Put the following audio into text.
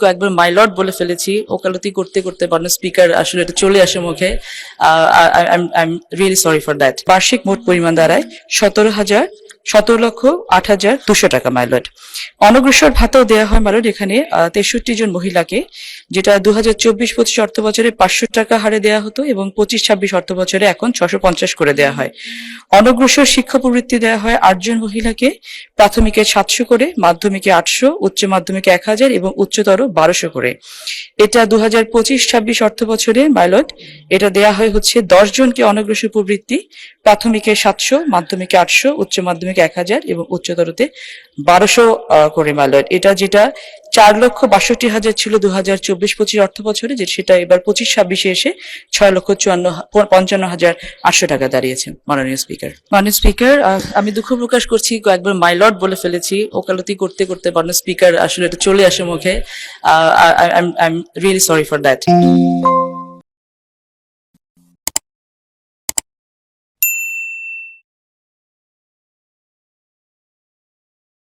কয়েকবার my lord বলে ফেলেছি, ওকালতি করতে করতে মাননীয় স্পিকার আসলে এটা চলে আসে মুখে। I am really sorry for that. বার্ষিক মোট পরিমাণ দাঁড়ায় 17,08,200 টাকা মাই লর্ড। অনগ্রসর ভাতাও দেওয়া হয় মাই লর্ড এখানে 63 জন মহিলাকে, যেটা 2024-25 অর্থ বছরে 500 টাকা হারে দেওয়া হতো এবং 25-26 অর্থ বছরে এখন 650 করে দেওয়া হয়। অনগ্রসর শিক্ষা প্রবৃত্তি দেওয়া হয় 8 জন মহিলাকে, প্রাথমিকে 700 করে, মাধ্যমিকে 800, উচ্চ মাধ্যমিকে 1000 এবং উচ্চতর 1200 করে। এটা 2025-26 অর্থ বছরে মাইলট এটা দেয়া হয় হচ্ছে 10 জনকে অনগ্রসর প্রবৃত্তি, প্রাথমিকে 700, মাধ্যমিকে 800, উচ্চ মাধ্যমিকে 1000 এবং উচ্চতরতে 1200 করে মাইলট। এটা যেটা 4,62,000 ছিল 2024-25 অর্থ বছরে, যে সেটা এবার 25-26 এসে 6,55,800 টাকা দাঁড়িয়েছে। মাননীয় স্পিকার, আমি দুঃখ প্রকাশ করছি, কয়েকবার মাই লর্ড বলে ফেলেছি, ওকালতি করতে করতে মাননীয় স্পিকার আসলে এটা চলে আসে মুখে। I am really sorry for that.